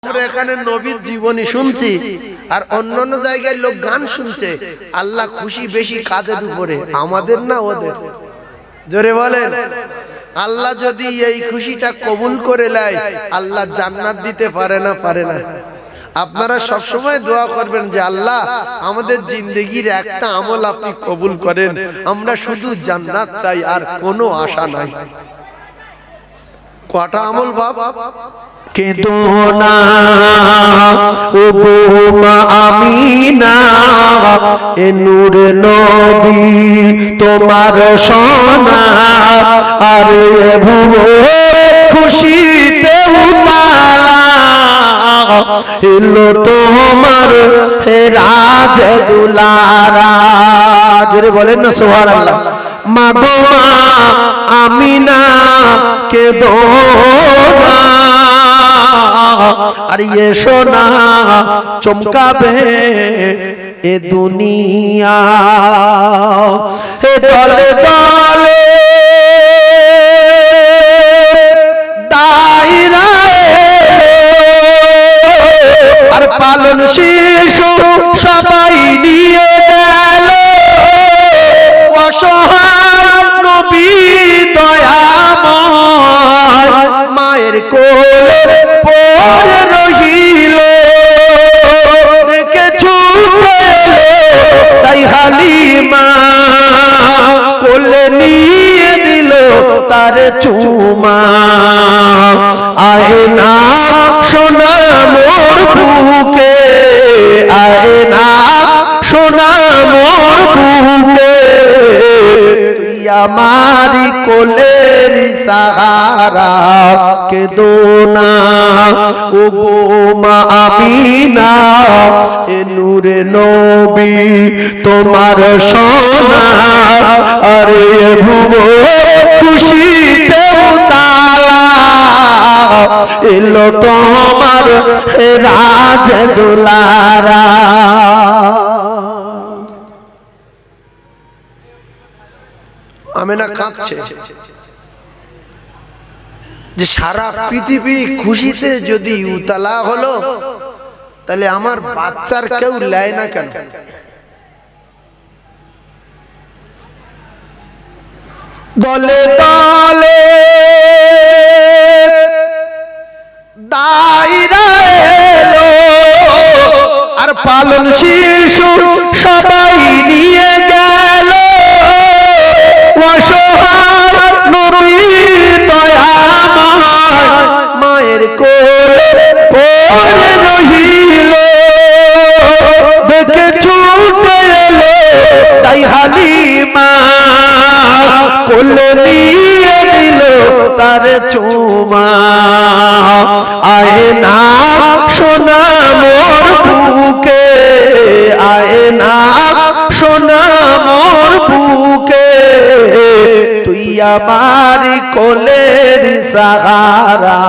আমরা এখানে নবীর জীবনী শুনছি আর অন্যান্য জায়গায় লোক গান শুনছে। আল্লাহ খুশি বেশি কাদের উপরে, আমাদের না ওদের? জোরে বলেন। আল্লাহ যদি এই খুশিটা কবুল করে নেয়, আল্লাহ জান্নাত দিতে পারে না? পারে না? আপনারা সব সময় দোয়া করবেন যে আল্লাহ আমাদের জিন্দেগির একটা আমল আপনি কবুল করেন, আমরা শুধু জান্নাত চাই, আর কোনো আশা নাই। কটা আমল বাপ? কেঁদো না ও বৌমা আমিনা, এ নূরে নবী তোমার সোনা, আরে ভুবনে খুশিতে উতালা এলো তোমার হে রাজ দুলারা। জোরে বলেন না সুবহানাল্লাহ। মা গো মা আমিনা কেঁদো না, আর ये সোনা চমকাবে এ দুনিয়া। হে দলে দলে দায়রা আর পালন শিশু সবাই নিয়ে গেল, অসহায় নবী দয়াময় মায়ের কোলে পড়ে রহিল, রেখে ছুটে তাই হালিমা কোলে নিয়ে দিল তার চুমা। আয় না সোনা মোর বুকে, আয় না সোনা মোর বুকে, তুই আমারি কোলের সাহারা। কেঁদো না ও গো মা আমিনা, এ নূরে নবী তোমার সোনা, আরে ভুবনে খুশিতে উতালা এলো তোমার রাজ দুলারা। আমেনা কাঁদছে যে সারা পৃথিবী খুশিতে যদি উতলা হলো, তাহলে আমার বাচ্চার কেউ লেয় না কেন? দলে দলে দায়রা এলো আর পালন শিশু সবাই নিয়ে গেল, অসহায় নবী দয়াময় মায়ের কোলে পড়ে রহিল, দেখে ছুটে এলো তাই হালিমা কোলে নিয়ে দিল তার চুমা। আয় না সোনা মোর বুকে, আয় না সোনা মোর বুকে, তুই আমার কোলের সাহারা।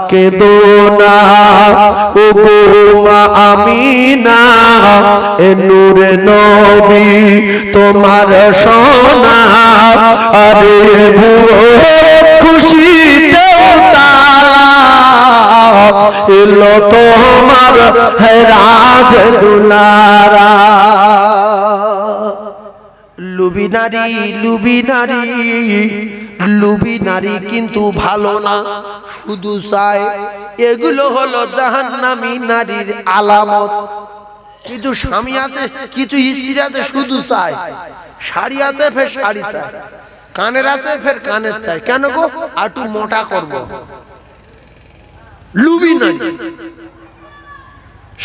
কেঁদো না ও গো মা আমিনা, এ নূরে নবী তোমার সোনা, আরে ভুবনে খুশিতে উতালা এলো তোমার হে রাজ দুলারা। লুবি নারী, লুবি নারী, লুবি নারী কিন্তু ভালো না, শুধু চায়। এগুলো হলো জাহান্নামী নারীর আলামত। কিন্তু স্বামী আছে, কিছু স্ত্রী আছে শুধু চায়, শাড়ি আছে ফের শাড়ি চায়, কানের আছে ফের কানের চায়। কেন গো? আটু মোটা করব। লুবি নারী।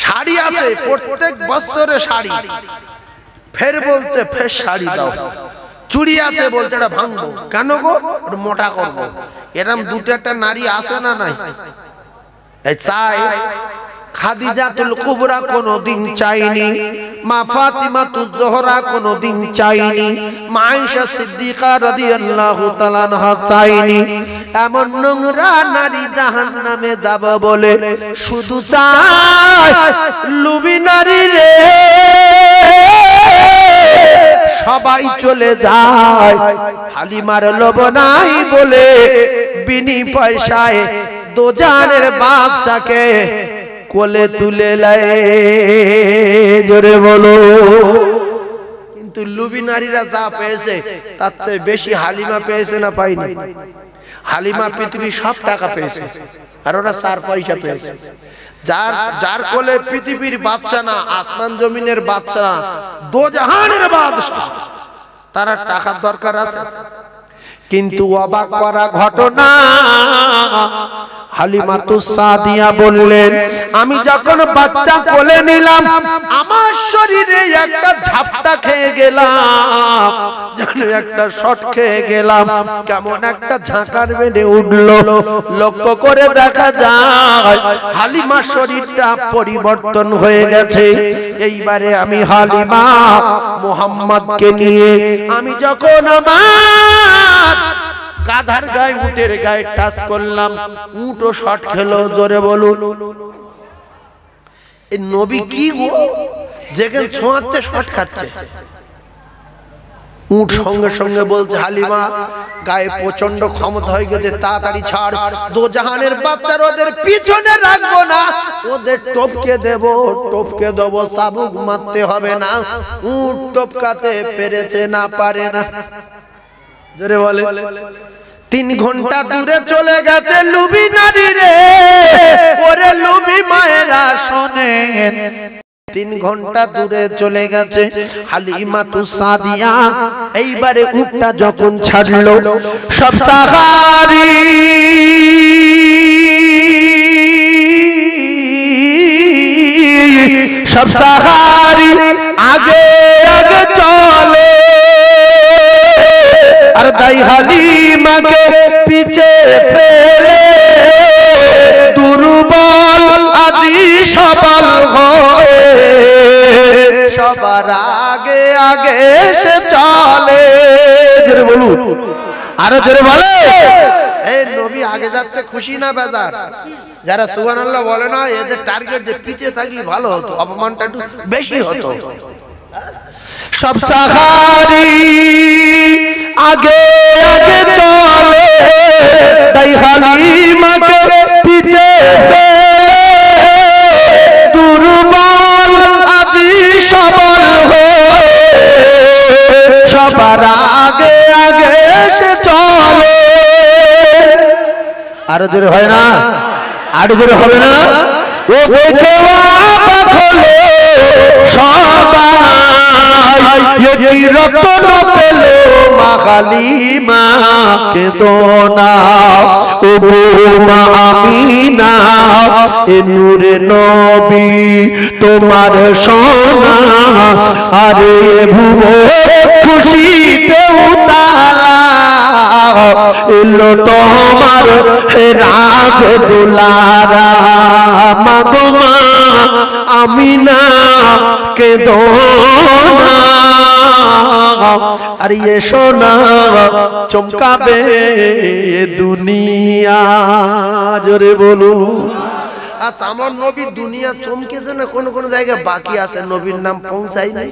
শাড়ি আছে প্রত্যেক বছরে শাড়ি, ফের বলতে ফের শাড়ি দাও। চুড়ি আছে বলতে এটা ভাঙবো। কেন গো? ওটা মোটা করবো। এরম দুটো একটা নারী আছে না নাই? চাই। খাদিজাতুল কুবরা কোনদিন চাইনি, মা ফাতিমাতুজ জোহরা কোনদিন চাইনি, মা আয়েশা সিদ্দিকা রাদিয়াল্লাহু তাআলা আনহা চাইনি। এমন নোংরা নারী জাহান্নামে যাবে বলে শুধু চায় লুবি নারী রে। সবাই চলে যায়, হালিমার লোভ নাই বলে বিনি পয়সায় দোজানের বাদশাকে কোলে তুলে লাই, জোরে বলো। কিন্তু লুবি নারীরা যা পেয়েছে তার চেয়ে বেশি হালিমা পেয়েছে না পাইনি? হালিমা পৃথিবীর সব টাকা পেয়েছে, আর ওরা 4 পয়সা পেয়েছে। যার যার কোলে পৃথিবীর বাদশা না, আসমান জমিনের বাদশা না, দোজাহানের বাদশা, তারা টাকার দরকার আছে। কিন্তু অবাক করা ঘটনা, হালিমাতুস সাদিয়া বললেন, আমি যখন বাচ্চা কোলে নিলাম আমার শরীরে একটা ঝাপটা খেয়ে গেলাম, যেন একটা শট খেয়ে গেলাম, কেমন একটা ঝাঁকার বেড়ে উঠলো। লক্ষ্য করে দেখা যায় হালিমার শরীরটা পরিবর্তন হয়ে গেছে। এইবারে আমি হালিমা মুহাম্মদকে নিয়ে আমি যখন আমার গাধার গায়ে, উটের গায়ে টাচ করলাম, উটও শট খেলো, জোরে বলুন। এই নবী কি গো, যেখানে ছোঁয়াচ্ছে শট খাচ্ছে। উট সঙ্গে সঙ্গে বলছে, হালিমা গায়ে প্রচন্ড ক্ষমতা হয়ে গেছে, তাড়াতাড়ি ছাড়, দোজাহানের বাচ্চার ওদের পিছনে রাখবো না, ওদের টপকে দেবো, টপকে দেবো, চাবুক মারতে হবে না। উট টপকাতে পেরেছে না, পারে না, জোরে বলে। 3 ঘন্টা দূরে চলে গেছে লুবি নারী রে, ওরে লুবি মায়েরা শোনেন। 3 ঘন্টা দূরে চলে গেছে হালিমাতুস সাদিয়া। এইবারে উটটা যখন ছাড়লো, সব সাহাবী সব সাহাবী আগে আগে চলে, আর তাই হালিমাকে পিছে ফেলে দুর্বল আজি সবল হয়ে সবার আগে আগে সে চলে। জোরে বলুন, আরো জোরে বলে। এই নবী আগে যাচ্ছে, খুশি না বেজার? যারা সুবহানাল্লাহ বলে না, এদের টার্গেট যে পিছে থাকলে ভালো হতো, অপমানটা একটু বেশি হতো। সব সাহাবী আগে আগে চলে, তাই হালিমাকে পিছে ফেলে দুর্বল আজি সবল হয়ে সবার আগে আগে সে চলে। আরো জোরে হয় না? আরো জোরে হবে না? ও কেওয়া পাখলে সবাই এই রতন পেল মা হালিমা কে দোনা, ও মা আমিনা এ নূরে নবী তোমার সোনা, আরে ভুবন খুশিতে উতালা এলো তোমার রাজ দুলারা, মাগো মা আমিনা কে দোনা, আর এ সোনা চমকাবে দুনিয়া। জোরে বলুন। আচ্ছা, আমার নবী দুনিয়া চমকেছে না কোন কোন জায়গায় বাকি আছে, নবীর নাম পৌঁছাই নাই?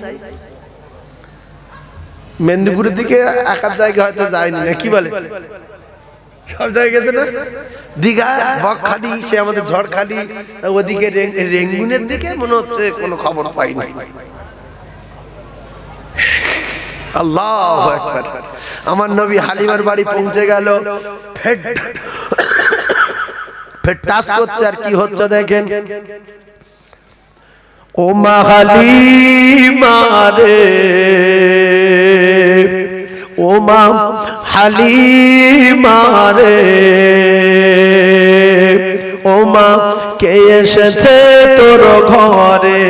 মেদিনীপুরের দিকে এক জায়গায় হয়তো যায়নি, না কি বলে? সব জায়গায় গেছে না? দীঘা, বকখালি, সে আমাদের ঝড়খালি, ওদিকে রেঙ্গুনের দিকে মনে হচ্ছে কোনো খবর পাইনি। আল্লাহু আকবার। আমার নবী হালিমার বাড়ি পৌঁছে গেল, ফের টাচ করছে, আর কি হচ্ছে দেখেন। ও মা হালিমা রে, ও মা হালিমা রে, ও মা কে এসেছে তোর ঘরে,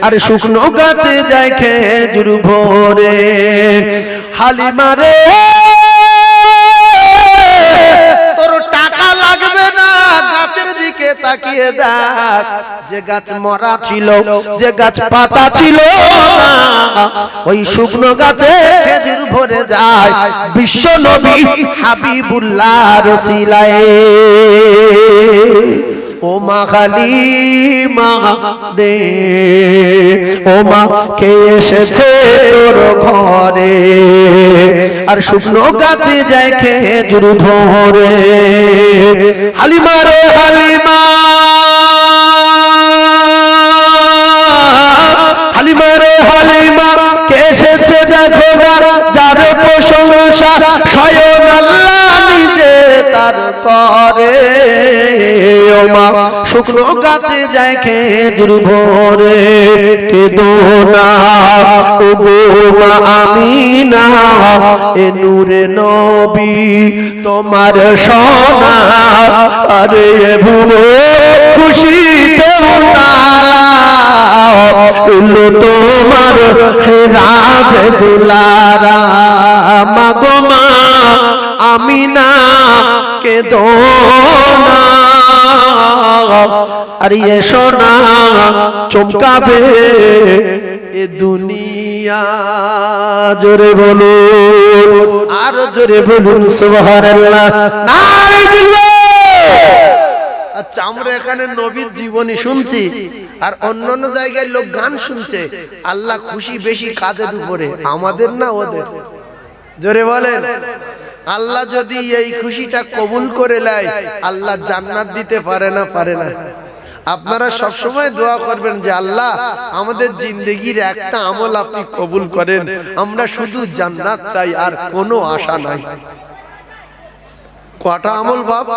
আর শুকনো গাছে যায় খেজুর ভরে। হালিমা রে, তোর টাকা লাগবে না, গাছের দিকে তাকিয়ে দেখ, যে গাছ মরা ছিল, যে গাছ পাতা ছিল না, ওই শুকনো গাছে খেজুর ভরে যায় বিশ্ব নবী হাবিবুল্লাহ রসিলায়। ও মা হালিমা রে, ও মা কে এসেছে তোর ঘরে, আর শুকনো গাছে যায় খেজুর ভরে। হালিমা রে হালিমা শুকনো গাছে যায় খেজুর ভরে কেঁদো না ও গো মা আমিনা এ নূরে নবী তোমার সোনা আরে ভুবো খুশিতে তোমার রাজ দুলারা মাগো মা আমিনা কেঁদো না আরে এসো না চমকাবে এ দুনিয়া জোরে বলুন আর জোরে বলুন সুবহানাল্লাহ নারে দিল্লাহ। আচ্ছা আমরা এখানে নবীর জীবনী শুনছি আর অন্যান্য জায়গায় লোক গান শুনছে, আল্লাহ খুশি বেশি কাদের উপরে, আমাদের না ওদের? জোরে বলেন। আল্লাহ যদি এই খুশিটা কবুল করে নেয় আল্লাহ জান্নাত দিতে পারে না? পারে না? আপনারা সব সময় দোয়া করবেন যে আল্লাহ আমাদের জিন্দেগির একটা আমল আপনি কবুল করেন, আমরা শুধু জান্নাত চাই আর কোনো আশা নাই। কটা আমল বাপ?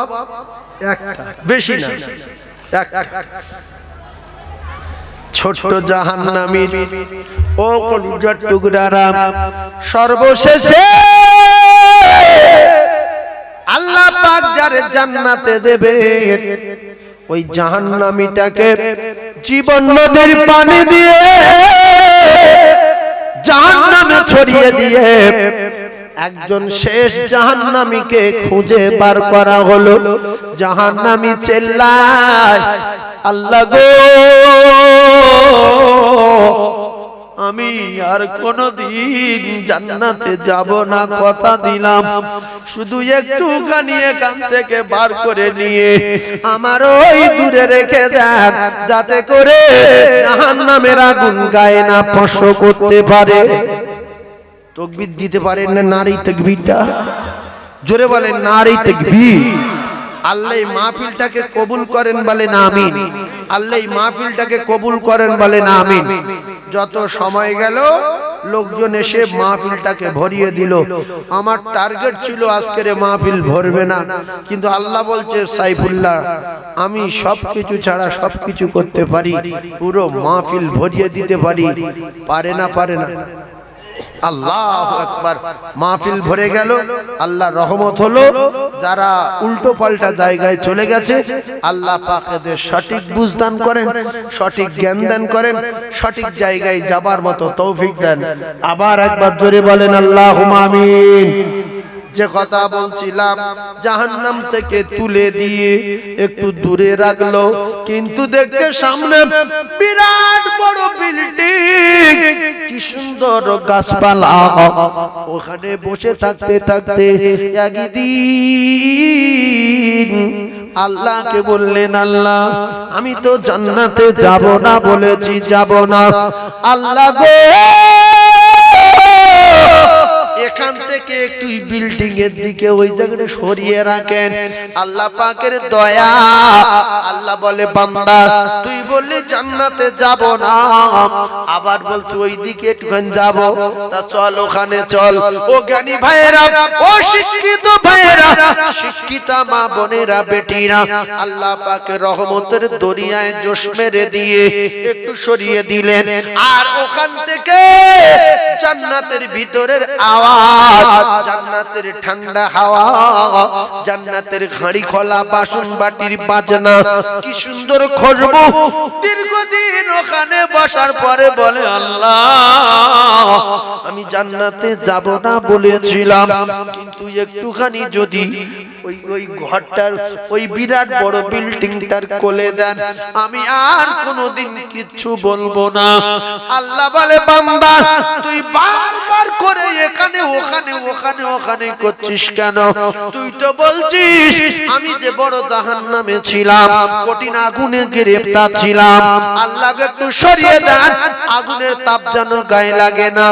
একটা, বেশি না, একটা। ছোট্ট জাহান্নামীর ও কলিজার টুকরারা, সর্বশেষে আল্লাহ পাক যারে জান্নাতে দেবে ওই জাহান্নামীটাকে জীবন নদীর পানি দিয়ে জাহান্নামে ছড়িয়ে দিয়ে একজন শেষ জাহান্নামীকে খুঁজে বার করা হলো। জাহান্নামী চিল্লায়, আল্লাহ গো আমি আর কোনদিন জান্নাতে যাব না, কথা দিলাম, শুধু একটুখানি এখান থেকে বার করে নিয়ে আমার ওই দূরে রেখে দেন, যাতে করে জাহান্নামের আগুন গায়ে না স্পর্শ করতে পারে। তাকবীর দিতে পারেন না? নারী তাকবীরটা জোরে বলেন, নারী তাকবীর। আল্লাহ মাহফিলটাকে কবুল করেন বলেন আমিন। আল্লাহ মাহফিলটাকে কবুল করেন বলেন আমিন। যত সময় গেল লোকজন এসে মাহফিলটাকে ভরিয়ে দিল। আমার টার্গেট ছিল আজকের মাহফিল ভরবে না, কিন্তু আল্লাহ বলছে সাইফুল্লাহ আমি সবকিছু ছাড়া সবকিছু করতে পারি, পুরো মাহফিল ভরিয়ে দিতে পারি। পারে না? পারে না? আল্লাহু আকবার। মাহফিল ভরে গেল, আল্লাহ রহমত হলো। যারা উল্টো পাল্টা জায়গায় চলে গেছে আল্লাহ পাক এদের সঠিক বুঝ দান করেন, সঠিক জ্ঞান দান করেন, সঠিক জায়গায় যাবার মতো তৌফিক দেন। আবার একবার জোরে বলেন আল্লাহুম্মা আমিন। যে কথা বলছিলাম জাহান্নাম থেকে তুলে দিয়ে একটু দূরে রাখলো, কিন্তু দেখতে সামনে বিরাট বড় বিল্ডিং, কি সুন্দর গাছপালা। ওখানে বসে থাকতে থাকতে একদিন আল্লাহকে বললেন, আল্লাহ আমি তো জান্নাতে যাব না বলেছি, যাব না। আল্লাহ গো এখান থেকে একটু বিল্ডিং এর দিকে ওই জায়গাটা সরিয়ে রাখেন। আল্লাহ পাকের দয়া। আল্লাহ বলে, বান্দা তুই বললি জান্নাতে যাব না, আবার বলছি ওই দিকে একটুখানি যাব, তা চল ওখানে চল। ও জ্ঞানী ভাইয়েরা, ও শিক্ষিত ভাইয়েরা, শিক্ষিতা মা বোনেরা, বেটিরা, আল্লাহ পাকের রহমতের দরিয়ায় জোশ মেরে দিয়ে একটু সরিয়ে দিলেন। আর ওখান থেকে জান্নাতের ভিতরের আওয়াজ, জান্নাতের ঠান্ডা হাওয়া, জান্নাতের হাঁড়ি খোলা বাসন বাটির বাজনা, কি সুন্দর খুশবু। দীর্ঘদিন ওখানে বসার পরে বলে, আল্লাহ আমি জান্নাতে যাব না বলেছিলাম, কিন্তু একটুখানি যদি ওই ঘরটার ওই বিরাট বড় বিল্ডিংটার কোলে দেন, আমি আর কোনোদিন কিচ্ছু বলবো না। আল্লাহ বলে, বান্দা তুই বারবার করে এখানে ওখানে ওখানে ওখানে করছিস কেন? তুই তো বলছিস আমি যে বড় জাহান্নামে ছিলাম, কঠিন আগুনে গ্রেফতার ছিলাম, আল্লাহকে একটু সরিয়ে দেন, আগুনের তাপ যেন গায়ে লাগে না।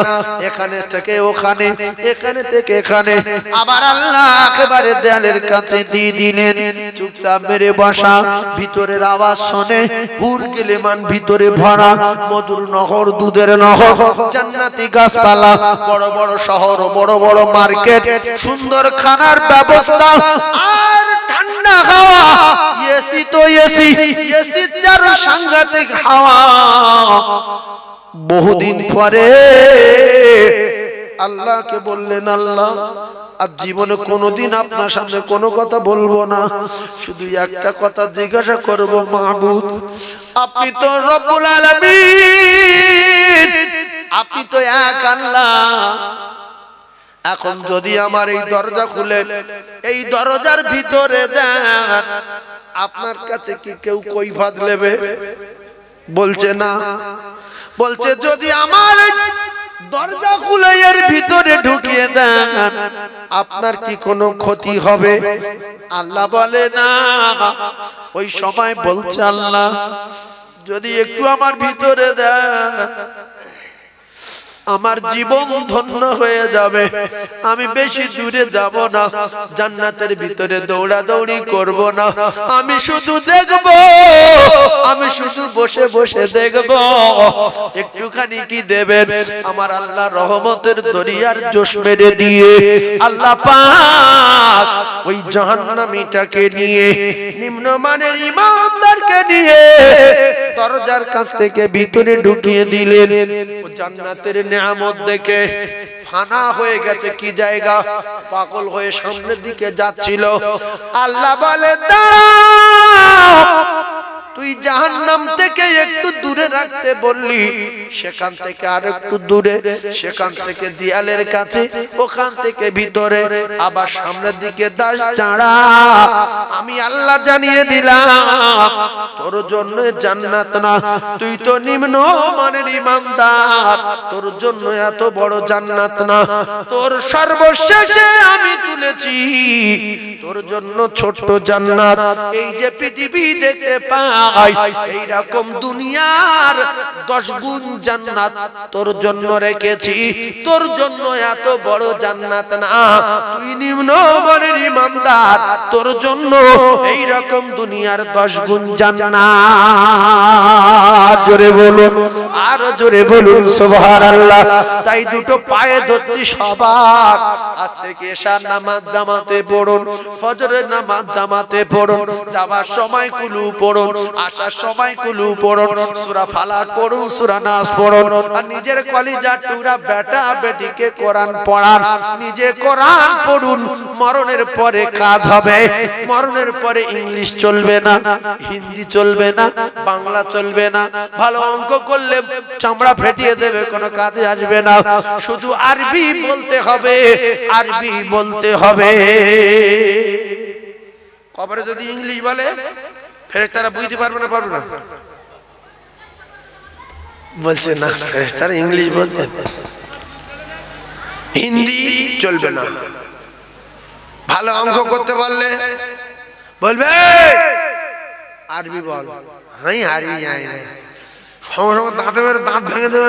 এখানে থেকে ওখানে, এখানে থেকে এখানে। আবার আল্লাহ একেবারে দেয়ালের দেয়ালের কাছে দিয়ে দিলেন। চুপচাপ মেরে বসা, ভিতরের আওয়াজ শুনে হুর গিলেমান ভিতরে ভরা, মধুর নহর, দুধের নহর, জান্নাতি গাছপালা, বড় বড় শহর, বড় বড় মার্কেট, সুন্দর খানার ব্যবস্থা, আর ঠান্ডা হাওয়া, এসি তো এসি, এসি চার সাংঘাতিক হাওয়া। বহুদিন পরে আল্লাহকে বললেন, আল্লাহ আর জীবনে কোনোদিন আপনার সামনে কোনো কথা বলবো না, শুধু একটা কথা জিজ্ঞাসা করব, মাহবুব আপনি তো রব্বুল আলামিন, আপনি তো এক আল্লাহ। এখন যদি আমার এই দরজা খুলে এই দরজার ভিতরে দেন, আপনার কাছে কি কেউ কৈফিয়ত নেবে? বলছে না। বলছে যদি আমার দরজা খুলে এর ভিতরে ঢুকিয়ে দেন, আপনার কি কোনো ক্ষতি হবে? আল্লাহ বলে না। ওই সময় বলছে, আল্লাহ যদি একটু আমার ভিতরে দেন, আমার জীবন ধন্য হয়ে যাবে, আমি বেশি দূরে যাব না, জান্নাতের ভিতরে দৌড়াদৌড়ি করব না, আমি শুধু দেখব, আমি শুধু বসে বসে দেখব। একটুখানি কি দেবেন? আমার আল্লাহ রহমতের দরিয়ার জোশ মেরে দিয়ে আল্লাহ পাক ওই জাহান্নামীটাকে নিয়ে, নিম্নমানের ইমানদারকে নিয়ে দরজার কাছ থেকে ভিতরে ঢুকিয়ে দিলেন। জান্নাতের নিয়ামত দেখে ফানা হয়ে গেছে, কি জায়গা, পাগল হয়ে সামনের দিকে যাচ্ছিল। আল্লাহ বলে, দাঁড়াও, তুই জাহান্নাম থেকে একটু দূরে রাখতে বললি, সেখান থেকে আর একটু দূরে, সেখান থেকে দেয়ালের কাছে, ওখান থেকে ভিতরে, আবার সামনের দিকে দাস চাড়া। আমি আল্লাহ জানিয়ে দিলাম, তোর জন্য জান্নাত না, তুই তো নিম্ন মানের ইমানদার, তোর জন্য এত বড় জান্নাত না, তোর সর্বশেষে আমি তুলেছি তোর জন্য ছোট্ট জান্নাত। এই যে পৃথিবী দেখতে পাই, এইরকম দুনিয়ার 10 গুণ জান্নাত তোর জন্য রেখেছি, তোর জন্য এত বড় জান্নাত না, তুই নিম্ন মানের ইমানদার, তোর জন্য এইরকম দুনিয়ার 10 গুণ জান্নাত। জোরে বলুন, আর জোরে বলুন সুবহানাল্লাহ। তাই দুটো পায়ে ধরছি সবার, আজ থেকে এশার নামাজ জামাতে পড়ুন, ফজরের নামাজ জামাতে পড়ুন, যাবার সময় কুলু পড়ুন, আসার সময় কুলু পড়ুন, সূরা ফালাক পড়ুন, সূরা নাস পড়ুন, আর নিজের কলিজা টুকরা বেটা বেটিকে কোরআন পড়ান, নিজে কোরআন পড়ুন। মরণের পরে কাজ হবে, মরণের পরে ইংলিশ চলবে না, হিন্দি চলবে না, বাংলা চলবে না, ভালো অঙ্ক করলে চামড়া ফেটিয়ে দেবে, কোনো কাজে আসবে না, শুধু আরবি বলতে হবে, আরবি বলতে হবে। কবরে যদি ইংলিশ বলে ফেরেশতারা বুঝতে পারবে না, পারবে না? বলছে না, ফেরেশতারা ইংলিশ বলছে, হিন্দি চলবে না। ভালো অঙ্ক করতে পারলে বলবে আরবি বল, হ্যাঁ আরবি জানি না, সময় সময় দাঁতে মেরে দাঁত ভেঙে দেবে,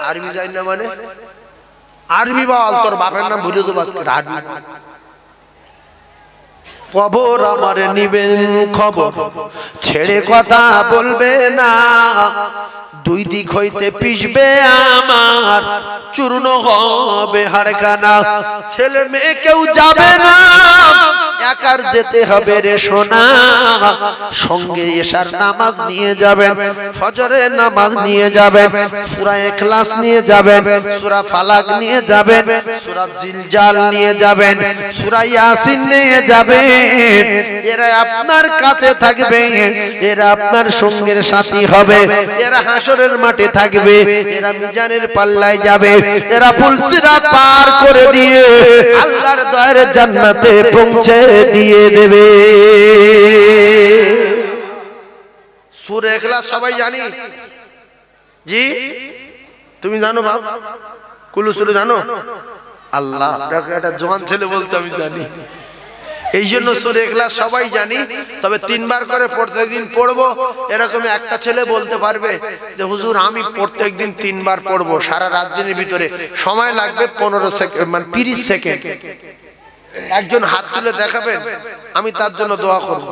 আরবি জানি না মানে আরবি বল, তোর বাপের নাম ভুলে দেবো। কবর আমার নিবেন খবর, ছেড়ে কথা বলবে না, দুই দিক হইতে পিষবে আমার, চূর্ণ হবে হাড়খানা, ছেলে মেয়ে কেউ যাবে না, একার যেতে হবে রে সোনা, সঙ্গে এশার নামাজ নিয়ে যাবেন, ফজরের নামাজ নিয়ে যাবেন, সূরা ইখলাস নিয়ে যাবেন, সূরা ফালাক নিয়ে যাবেন, সূরা জিলজাল নিয়ে যাবেন, সূরা ইয়াসিন নিয়ে যাবেন। এরা আপনার কাছে থাকবে, এরা আপনার সঙ্গের সাথী হবে, এরা হাসরের মাঠে থাকবে, এরা মিজানের পাল্লায় যাবে, এরা ফুলসিরাত পার করে দিয়ে আল্লাহর দয়ার জান্নাতে পৌঁছে দিয়ে দেবে। সূরা ইখলাস সবাই জানি, জি তুমি জানো বাপ? কুলু সূরা জানো? আল্লাহ, একটা জওয়ান ছেলে বলতে আমি জানি, এই জন্য সূরা ইখলাস সবাই জানি, তবে 3 বার করে প্রত্যেকদিন পড়বো। এরকম একটা ছেলে বলতে পারবে যে হুজুর আমি প্রত্যেকদিন 3 বার পড়বো, সারা রাত দিনের ভিতরে সময় লাগবে 15 সেকেন্ড, মানে 30 সেকেন্ড। একজন হাত তুলে দেখাবেন, আমি তার জন্য দোয়া করব।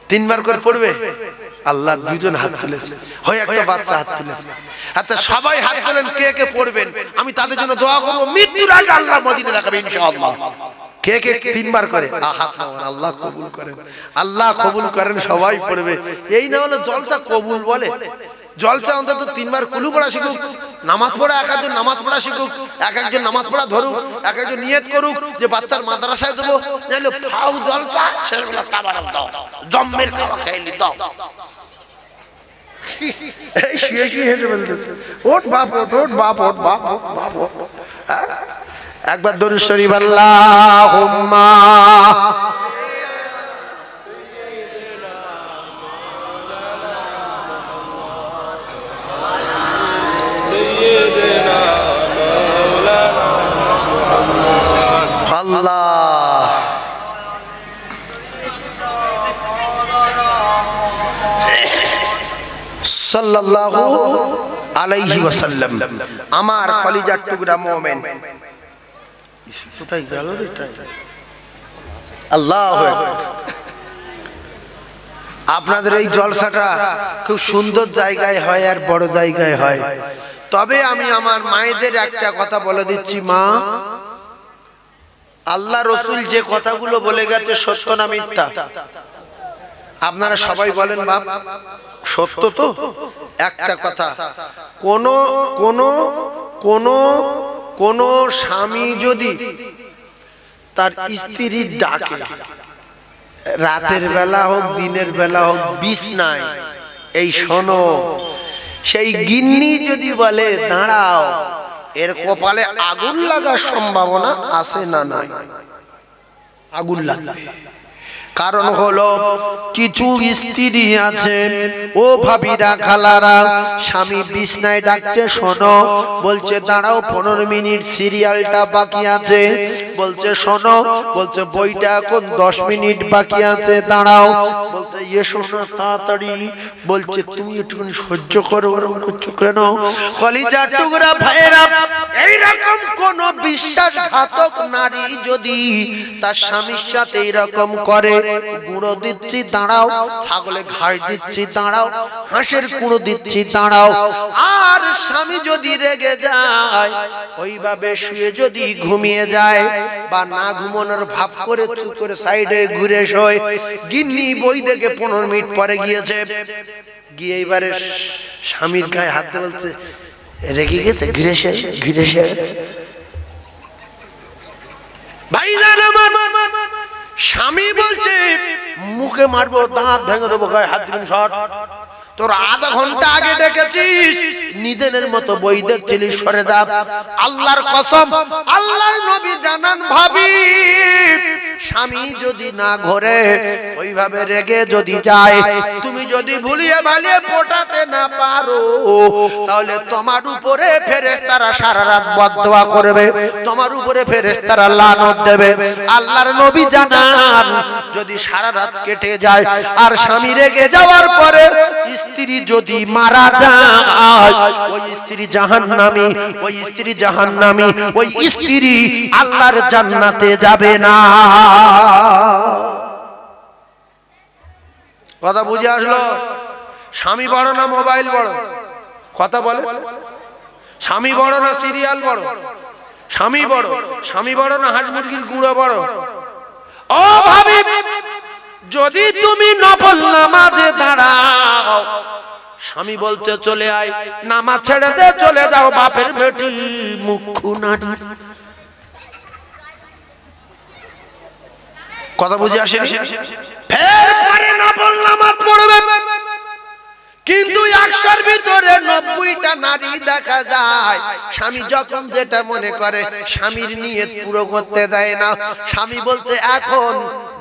3 বার করে পড়বে। আল্লাহ, 2 জন হাত তুলেছে, হয় একটা বাচ্চা হাত তুলেছে। আচ্ছা সবাই হাত তুলেন, কে কে পড়বেন, আমি তাদের জন্য দোয়া করব, মৃত্যুর আগে আল্লাহ মদিনা রাখবে ইনশাআল্লাহ। কে কে 3 বার করে হাত নামান, আল্লাহ কবুল করেন, আল্লাহ কবুল করেন। সবাই পড়বে। এই না হলো জলসা কবুল বলে। জলসা অন্তত 3 বার কুলু পড়া শিখুক, নামাজ পড়া, এক একজন নামাজ পড়া শিখুক, এক একজন নামাজ পড়া ধরুক, এক একজন নিয়ত করুক যে বাচ্চার মাদ্রাসায় দেবো, নাহলে ফাউ জলসা শেষবেলা তাবারক দাও, জম্মের খাওয়া খাইলি দাও। এই শুয়ে শুয়ে হেসে বলতেছে, ওঠ বাপ ওঠ, ওঠ বাপ ওঠ, বাপ ওঠ, বাপ ওঠ। একবার দরুদ শরীফ আল্লাহুম্মা আল্লাহ। সাল্লাল্লাহু আলাইহি ওয়াসাল্লাম। আমার কলিজার টুকরা মুমিন, কোথায় গেল এটা? আল্লাহু আকবার। আপনাদের এই জলসাটা খুব সুন্দর জায়গায় হয় আর বড় জায়গায় হয়। তবে আমি আমার মায়েদের একটা কথা বলে দিচ্ছি, মা, আল্লাহ রসুল যে কথাগুলো বলে গেছে সত্য না মিথ্যা? আপনারা সবাই বলেন বাপ, সত্য তো? একটা কথা, কোন কোন কোন কোন স্বামী যদি তার স্ত্রীর ডাকে, রাতের বেলা হোক দিনের বেলা হোক, বিছনায়, এই শোনো, সেই গিন্নি যদি বলে দাঁড়াও, এর কপালে আগুন লাগার সম্ভাবনা আছে না নাই? আগুন লাগবে। কারণ হলো কিছু স্ত্রী আছে, ও ভাবিরা, খালারা, স্বামী বিছনায় ডাকছে, শোনো, বলছে দাঁড়াও 15 মিনিট সিরিয়ালটা বাকি আছে, বলছে শোনো, বলছে বইটা এখন 10 মিনিট বাকি আছে, দাঁড়াও, বলছে এসো না তাড়াতাড়ি, বলছে তুমি একটুখানি সহ্য করো, ওরকম করছো কেন? কলিজার টুকরা ভাইয়েরা, এইরকম কোন বিশ্বাসঘাতক নারী যদি তার স্বামীর সাথে এরকম করে, গুঁড়ো দিচ্ছি দাঁড়াও, ছাগলে ঘাস দিচ্ছি দাঁড়াও, হাঁসের কুঁড়ো দিচ্ছি দাঁড়াও, আর স্বামী যদি রেগে যায়, ওইভাবে শুয়ে যদি ঘুমিয়ে যায়, বা না ঘুমানোর ভাব করে চুপ করে সাইডে ঘুরে শোয়, গিন্নি বই দেখে 15 মিনিট পরে গিয়েছে, গিয়ে এবারে স্বামীর গায়ে হাত দিয়ে বলছে, রেগে গেছে, ঘিরে সে ঘিরে সে। ভাইজান আমার, স্বামী বলছে মুখে মারবো, দাঁত ভেঙে দেবো, গায়ে হাত দিবেন শর্ট, তোর আধা ঘন্টা আগে ডেকেছিস, নিদেনের মতো বই দেখছিলিস, সরে যা। আল্লাহর কসম, আল্লাহর নবী জানান ভাবি, স্বামী যদি না ঘরে, ওইভাবে রেগে যদি যায়, তুমি যদি ভুলিয়ে ভালিয়ে পোটাতে না পারো, তাহলে তোমার উপরে ফেরেশতারা সারা রাত বদদোয়া করবে, তোমার উপরে ফেরেশতারা লানত দেবে। আল্লাহর নবী জানান, যদি সারা রাত কেটে যায় আর স্বামী রেগে যাওয়ার পরে স্ত্রী যদি মারা যায়, ওই স্ত্রী জাহান্নামী, ওই স্ত্রী জাহান্নামী, ওই স্ত্রী আল্লাহর জান্নাতে যাবে না। কথা বুঝে আসলো? স্বামী বড় না মোবাইল বড়? কথা বলে। স্বামী বড় না সিরিয়াল বড়? স্বামী বড়। স্বামী বড় না হাঁস মুরগির গুঁড়ো বড়? ও ভাবি, যদি তুমি নফল নামাজে দাঁড়াও, স্বামী বলতে চলে আয়, নামাজ ছেড়ে দে, চলে যাও, বাপের বেটি মুখ্য নারী। কথা বুঝে আসে? ফের পরে নফল নামাজ পড়বে, কিন্তু 100-র ভিতরে 90টা নারী দেখা যায়, স্বামী যখন যেটা মনে করে স্বামীর নিয়ত পুরো করতে দেয় না। স্বামী বলছে এখন,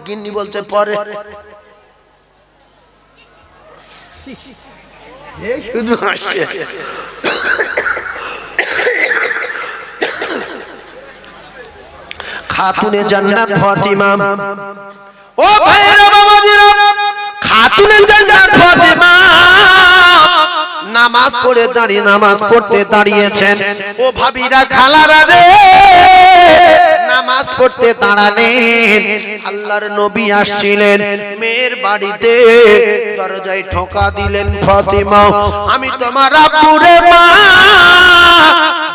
গিন্নি বলছে পরে। শুধু হাসছে। খাতুনে জান্নাত ফাতিমা, ও ভাইরা বাবাজিরা, খাতুনে জান্নাত ফাতিমা নামাজ পড়ে দাঁড়িয়ে, নামাজ পড়তে দাঁড়িয়েছেন। ও ভাবিরা, খালারা রে, নামাজ নামাজ পড়তে দাঁড়ালেন, আল্লাহর নবী আসছিলেন মেয়ের বাড়িতে, দরজায় ঠোকা দিলেন, ফাতিমা আমি তোমার আব্বুরে মা।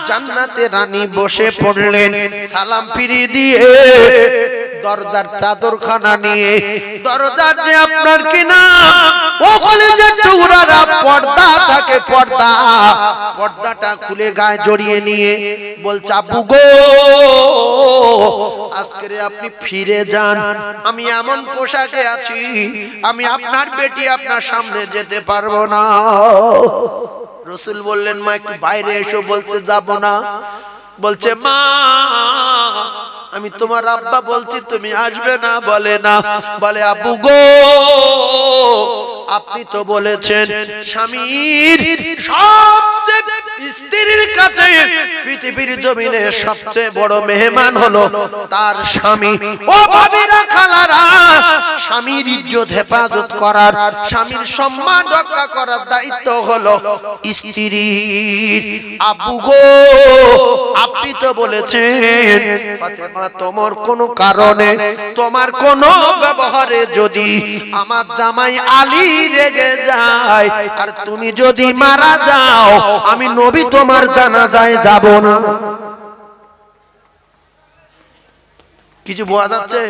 জান্নাতে রানী বসে পড়লেন, সালাম ফিরিয়ে দিয়ে দরজার চাদরখানা নিয়ে, দরজার যে আপনার কিনা ও কলেজের টুকরারা পর্দা থাকে, পর্দাটা খুলে গায়ে জড়িয়ে নিয়ে বলছে আব্বু গো আজকে আপনি ফিরে যান, আমি এমন পোশাকে আছি আমি আপনার বেটি আপনার সামনে যেতে পারবো না। রাসূল বললেন মা একটু বাইরে এসো, বলছে যাব না। বলছে মা আমি তোমার আব্বা বলছি তুমি আসবে না, বলে না। বলে আব্বু গো আপনি তো বলেছেন স্বামীর সবচেয়ে স্ত্রীর কাছে পৃথিবীর জমিনে সবচেয়ে বড় মেহমান হলো তার স্বামী। ও ভাবিরা খালারা, স্বামীর ইজ্জত হেফাজত করার, স্বামীর সম্মান রক্ষা করার দায়িত্ব হলো স্ত্রীর। আব্বু গো আপনি তো বলেছেন ফাতেমা তোমার কোনো কারণে, তোমার কোনো ব্যবহারে যদি আমার জামাই আলী রেগে যায় আর তুমি যদি মারা যাও, আমি নবী তোমার জানাজায় যাব না। কিছু বোঝা যাচ্ছে?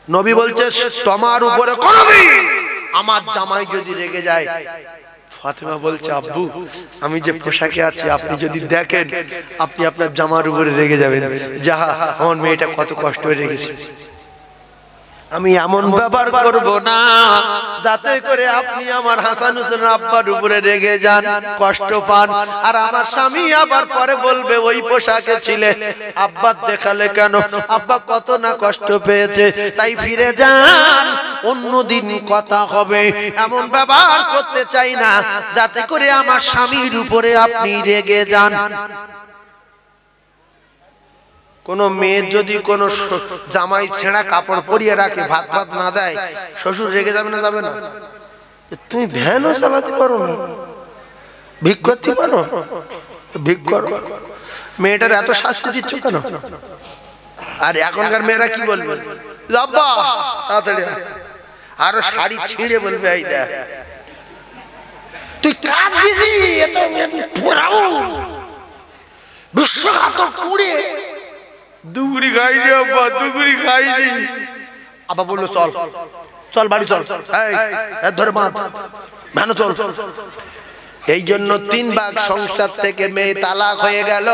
নবী বলছে তোমার উপরে করবি, আমার জামাই যদি রেগে যায়। ফাতেমা বলছে আব্বু আমি যে পোশাকে আছি আপনি যদি দেখেন আপনি আপনার জামার উপরে রেগে যাবেন। যাহা আমার মেয়েটা কত কষ্ট হয়ে রেগেছে, আমি এমন ব্যবহার করব না যাতে করে আপনি আমার হাসান হোসেন আব্বার উপরে রেগে যান, কষ্ট পান, আর আমার স্বামী আবার পরে বলবে ওই পোশাকে ছিলে আব্বা দেখালে কেন, আব্বা কত না কষ্ট পেয়েছে, তাই ফিরে যান, অন্যদিন কথা হবে। এমন ব্যবহার করতে চাই না যাতে করে আমার স্বামীর উপরে আপনি রেগে যান। কোন মেয়ে যদি কোন জামাই ছেঁড়া কাপড় পরিয়ে রাখে, ভাত ভাত না দেয়, শ্বশুর রেগে যাবে না? যাবে না? তুমি ভ্যানও চালাতে পারো না, ভিক করতে পারো, ভিক করো। মেয়েটার এত শাস্তি দিচ্ছ কেন? আর এখনকার মেয়েরা কি বলবে, আব্বা তাড়াতাড়ি আরো শাড়ি ছিঁড়ে বলবে এই দেখ তুই কাট দিছি, এত পোড়াও বিশ্বঘাতক পুড়ে দুগুড়ি খাইনি আব্বা, দুগুড়ি খাইনি। আব্বা বললো চল চল বাড়ি চল, এই ধরে বাঁধ, ভ্যানো চল। এই জন্য 3 ভাগ সংসার থেকে মেয়ে তালাক হয়ে গেল।